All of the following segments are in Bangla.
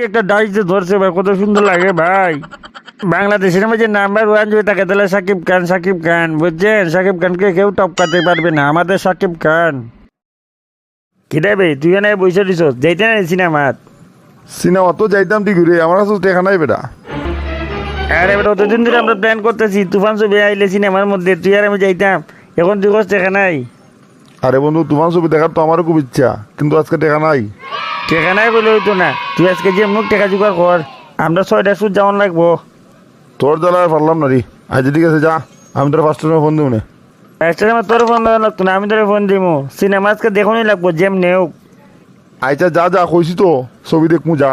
একটা ডাইস যে ধরছে ভাই, কত সুন্দর লাগে ভাই। বাংলাদেশের মধ্যে নাম্বার ওয়ান যদি থাকে তাহলে সাকিব খান। সাকিব খান বুঝছেন, সাকিব খানকে কেউ টপকাতে পারবে না, আমাদের সাকিব খান। কিরে ভাই তুই এখানে বসে দিস, যাইতে না সিনেমাত? সিনেমা তো যাইতাম ঠিক রে, আমার কাছে দেখা নাই বেটা। আরে বেটা অতদিন ধরে আমরা প্ল্যান করতেছি, তুফান ছবি আইলে সিনেমার মধ্যে তুই আর আমি যাইতাম, এখন তুই কষ্ট দেখা নাই। আরে বন্ধু, তোমার ছবি দেখার তো আমারও খুব ইচ্ছা, কিন্তু আজকে দেখা নাই। টেকা নাই বলে হইতো না, তুই আজকে যে মুখ টেকা জোগাড় কর, আমরা 6টা সুদ যেমন লাগবো। তোর জ্বালায় পারলাম না রে। আচ্ছা ঠিক আছে, যা, আমি তোর ফার্স্ট টাইমে ফোন দেবো না। আমার তোর ফোন দেওয়া লাগতো না, আমি তোর ফোন দিব। সিনেমা আজকে দেখুনই লাগবো যেমনি হোক। আচ্ছা যা যা, কইছি তো ছবি দেখমু, যা।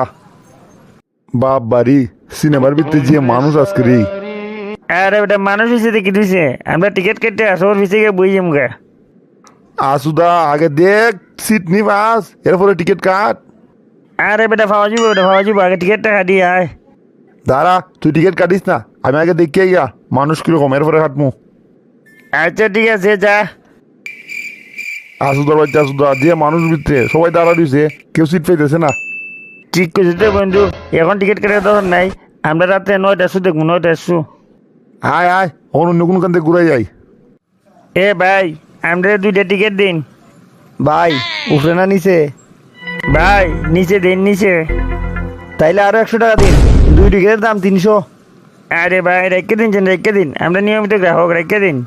বাপ বাড়ি, সিনেমার ভিতরে যে মানুষ আজকে রে। আরে বেটা মানুষ হিসেবে দেখি দিছে, আমরা টিকিট কেটে আসর পিছিয়ে গিয়ে বই যাম গা। আসুদা আগে দেখ সিট নি পাস, এরপরে টিকিট কাট। আরে বেটা পাওয়া যাবো, বেটা পাওয়া যাবো, আগে টিকিটটা কাটি আয়। দাঁড়া, তুই টিকিট কাটিস না, আমি আগে দেখে গিয়া মানুষ কিরকম, এরপরে কাটমু। আচ্ছা ঠিক আছে যা। আসুদার বাচ্চা আসুদা, যে মানুষ ভিতরে সবাই দাঁড়া দিয়েছে, কেউ সিট পাইতেছে না। ঠিক করছিস তো বন্ধু, এখন টিকিট কাটার দরকার নাই, আমরা রাত্রে 9টা শু দেখবো, 9টা শু। আয় আয়, অন্য কোনো কান থেকে ঘুরাই যাই। এ ভাই আমরা 2টা টিকিট দিন। ভাই উঠে না নিচে? ভাই নিচে দিন, নিচে। তাইলে আরো 100 টাকা দিন, 2 টিকিটের দাম 300। আরে ভাই রেখে দিন, রেখে দিন, আমরা নিয়মিত গ্রাহক, রেখে দিন।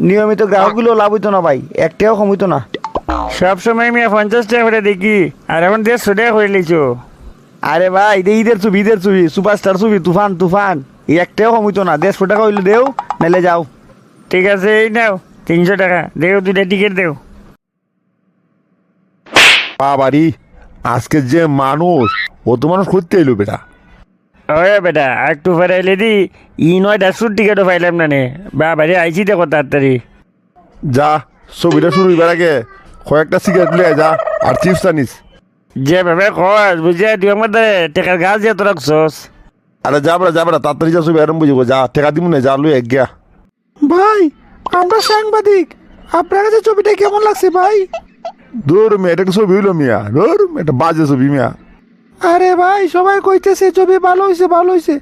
নিয়মিত গ্রাহকগুলো লাভ হইতো না ভাই, একটাও কম হইতো না। সবসময় আমি 50 টাকা করে দেখি, আর এখন 150 টাকা করে লিছো। আরে ভাই ঈদের ছবি, ঈদের ছবি, সুপারস্টার ছবি, তুফান তুফান, এই একটাও কম হইতো না। 150 টাকা হইলে দেও, নাইলে যাও। ঠিক আছে এই নাও 300 টাকা, দেও 2টা টিকিট দেও। বাড়ি, আজকে যে মানুষ, ও তো মানুষ করতে এলো বেটা। ওয়ে বেটা একটু ফেরাইলে দি, 9টা শুট টিকিটও পাইলাম না নে। বাবারে আইছি দেখো তাড়াতাড়ি। যা, ছবিটা শুরু হইবার আগে কয়েকটা সিগারেট লিয়ে যা, আর চিপস আনিস। যেভাবে খস বুঝে তুই আমার টেকার গাছ দিয়ে তো রাখছস। আরে যা বেড়া তাড়াতাড়ি যা, ছবি আরম্ভ বুঝবো, যা টেকা দিব না, যা লুই এক গিয়া। ভাই আমরা সাংবাদিক, আপনার কাছে ছবিটা কেমন লাগছে ভাই? দূর মেয়ে, এটা ছবি হইলো মিয়া, দূর এটা বাজে ছবি মিয়া। আরে ভাই সবাই কইতেছে ছবি ভালো হইছে, ভালো হইছে,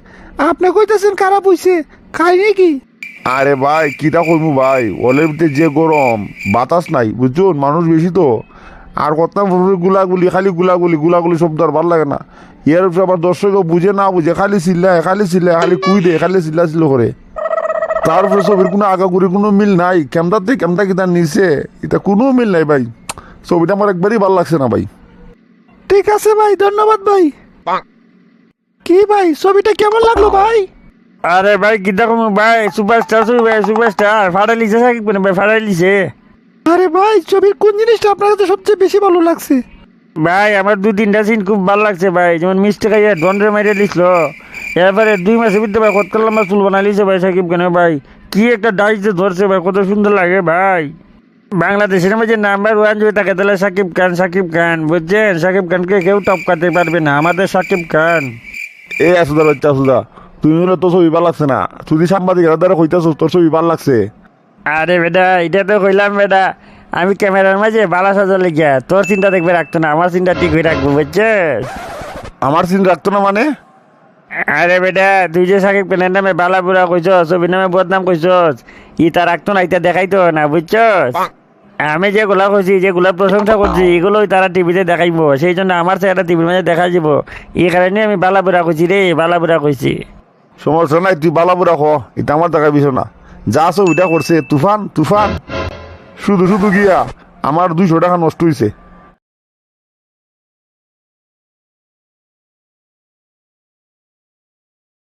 আপনি কইতেছেন খারাপ হইছে, খাই নাকি? আরে ভাই কিটা কইমু ভাই, ওলের ভিতরে যে গরম, বাতাস নাই বুঝছুন, মানুষ বেশি তো। আর কত গুলাগুলি, খালি গুলাগুলি শব্দ আর ভাল লাগে না। এর উপরে আবার দর্শকও বুঝে না বুঝে খালি চিল্লায়, খালি কুই দে, খালি চিল্লা করে। তারপরে ছবির কোনো আগাগুড়ি কোনো মিল নাই, ক্যামটাতে ক্যামটা কিতা নিছে, এটা কোনো মিল নাই ভাই। ছবিটা আমার একবারই ভাল লাগছে না ভাই। ঠিক আছে ভাই, ধন্যবাদ ভাই। কি ভাই ছবিটা কেমন লাগলো ভাই? আরে ভাই কিতা কম ভাই, সুপারস্টার ছবি ভাই, সুপারস্টার ফাটাই লিছে সাকিব খান ভাই, ফাটাই লিছে। আরে ভাই ছবির কোন জিনিসটা আপনার কাছে সবচেয়ে বেশি ভালো লাগছে? ভাই আমার 2-3টা সিন খুব ভালো লাগছে ভাই, যেমন মিষ্টি খাইয়া ডন্ডে মাইরে দিছিল, এরপরে 2 মাসের ভিতরে ভাই কত লম্বা চুল বানাই লিছে ভাই সাকিব খান ভাই। কি একটা ডাইস যে ধরছে ভাই, কত সুন্দর লাগে ভাই। বাংলাদেশের মধ্যে নাম্বার ওয়ান যদি থাকে তাহলে সাকিব খান। সাকিব খান বুঝছেন, সাকিব খানকে কেউ টপকাতে পারবে না, আমাদের সাকিব খান। এ আসুদা বাচ্চা আসুদা, তুমি হলে তোর ছবি ভাল লাগছে না, তুই সাংবাদিক দ্বারা কইতাছ তোর ছবি ভাল লাগছে। আরে বেটা এটা তো কইলাম বেটা, আমি ক্যামেরার মাঝে বালা সাজা লিখিয়া, তোর চিন্তা দেখবে রাখতো না, আমার চিন্তা ঠিক হয়ে রাখবো বুঝছিস। আমার সিন রাখতো না মানে? আরে বেটা তুই যে সাকিব খানের নামে বালা বুড়া কইছস, ছবির নামে বদনাম কইছস, ইটা রাখতো না, ইটা দেখাইতো না বুঝছস। আমি যেগুলা কইছি, যেগুলা প্রশংসা করছি, এগুলোই তারা টিভিতে দেখাইবো, সেই জন্য আমার চেহারা টিভির মাঝে দেখা যাব। এই কারণে আমি বালা বুড়া কইছি রে, বালা বুড়া কইছি। সমস্যা নাই, তুই বালাবু রাখো, এটা আমার দেখা বিষয় না। যা ছবিটা করছে তুফান তুফান, শুধু গিয়া আমার 200 টাকা নষ্ট হয়েছে।